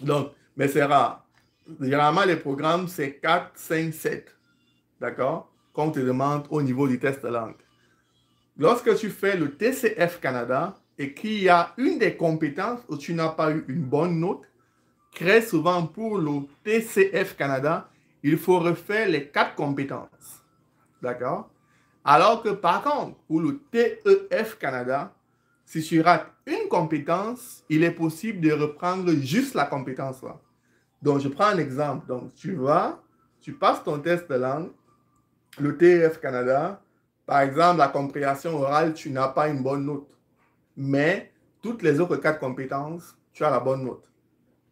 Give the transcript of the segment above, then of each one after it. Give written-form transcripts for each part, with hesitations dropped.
Donc, mais c'est rare. Généralement, les programmes, c'est 4, 5, 7. D'accord? Qu'on te demande au niveau du test de langue. Lorsque tu fais le TCF Canada et qu'il y a une des compétences où tu n'as pas eu une bonne note, très souvent pour le TCF Canada, il faut refaire les 4 compétences. D'accord? Alors que par contre, pour le TEF Canada, si tu rates une compétence, il est possible de reprendre juste la compétence là. Donc, je prends un exemple. Donc, tu passes ton test de langue, le TEF Canada. Par exemple, la compréhension orale, tu n'as pas une bonne note. Mais toutes les autres 4 compétences, tu as la bonne note.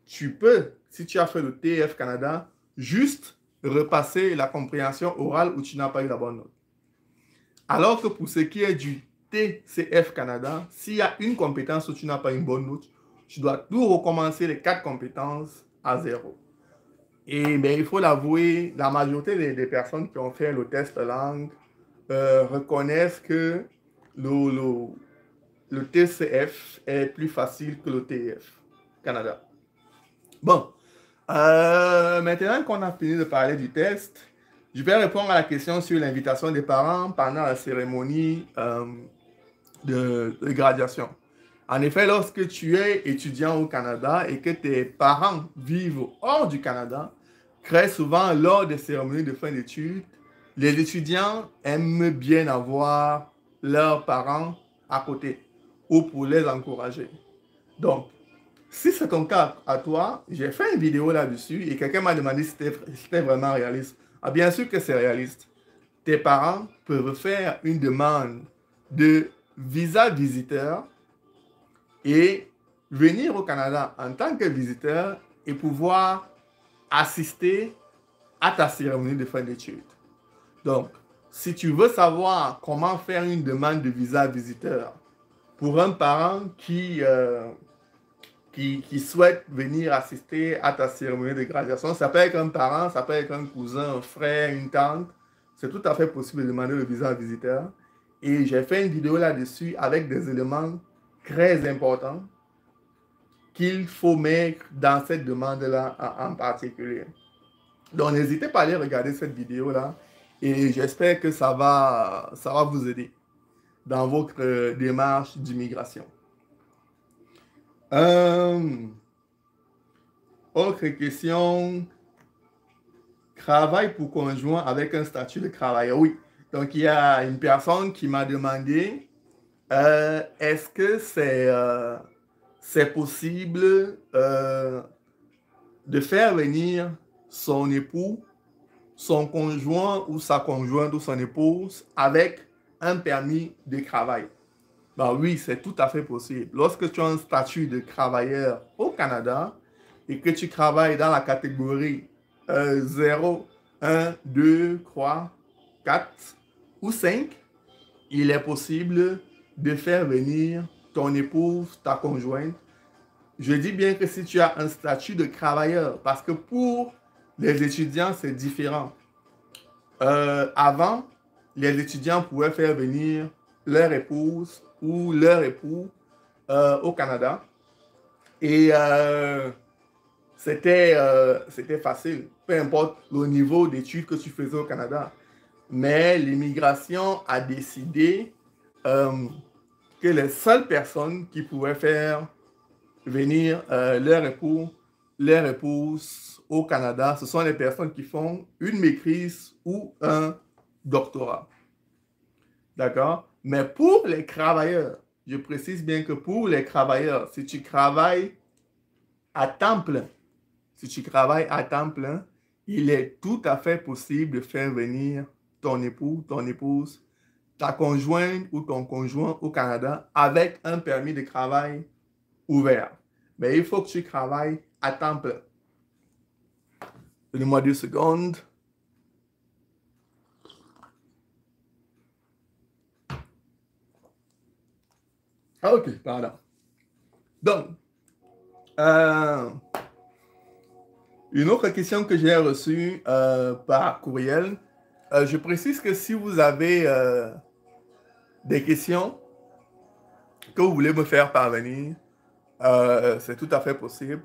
Tu peux, si tu as fait le TEF Canada, juste repasser la compréhension orale où tu n'as pas eu la bonne note. Alors que pour ce qui est du TCF Canada, s'il y a une compétence où tu n'as pas une bonne note, tu dois tout recommencer les 4 compétences à zéro. Et bien, il faut l'avouer, la majorité des personnes qui ont fait le test de langue reconnaissent que le TCF est plus facile que le TEF Canada. Bon, maintenant qu'on a fini de parler du test, je vais répondre à la question sur l'invitation des parents pendant la cérémonie de graduation. En effet, lorsque tu es étudiant au Canada et que tes parents vivent hors du Canada, très souvent, lors des cérémonies de fin d'études, les étudiants aiment bien avoir leurs parents à côté ou pour les encourager. Donc, si c'est ton cas à toi, j'ai fait une vidéo là-dessus et quelqu'un m'a demandé si c'était vraiment réaliste. Ah, bien sûr que c'est réaliste. Tes parents peuvent faire une demande de visa visiteur et venir au Canada en tant que visiteur et pouvoir assister à ta cérémonie de fin d'études. Donc, si tu veux savoir comment faire une demande de visa visiteur pour un parent qui souhaite venir assister à ta cérémonie de graduation, ça peut être un parent, ça peut être un cousin, un frère, une tante, c'est tout à fait possible de demander le visa visiteur. Et j'ai fait une vidéo là-dessus avec des éléments très importants qu'il faut mettre dans cette demande-là en particulier. Donc, n'hésitez pas à aller regarder cette vidéo-là et j'espère que ça va vous aider dans votre démarche d'immigration. Autre question. Travail pour conjoint avec un statut de travailleur. Oui. Donc, il y a une personne qui m'a demandé est-ce que c'est possible de faire venir son époux, son conjoint ou sa conjointe ou son épouse avec un permis de travail? Ben oui, c'est tout à fait possible. Lorsque tu as un statut de travailleur au Canada et que tu travailles dans la catégorie 0, 1, 2, 3, 4 ou 5, il est possible de faire venir ton épouse, ta conjointe. Je dis bien que si tu as un statut de travailleur, parce que pour les étudiants, c'est différent. Avant, les étudiants pouvaient faire venir leur épouse ou leur époux au Canada. Et c'était facile, peu importe le niveau d'études que tu faisais au Canada. Mais l'immigration a décidé que les seules personnes qui pouvaient faire venir leur époux, leur épouse au Canada, ce sont les personnes qui font une maîtrise ou un doctorat. D'accord? Mais pour les travailleurs, je précise bien que pour les travailleurs, si tu travailles à temps plein, si tu travailles à temps plein, il est tout à fait possible de faire venir ton époux, ton épouse, ta conjointe ou ton conjoint au Canada avec un permis de travail ouvert. Mais il faut que tu travailles à temps plein. Donnez-moi 2 secondes. Ok, pardon. Donc, une autre question que j'ai reçue par courriel. Je précise que si vous avez des questions que vous voulez me faire parvenir, c'est tout à fait possible.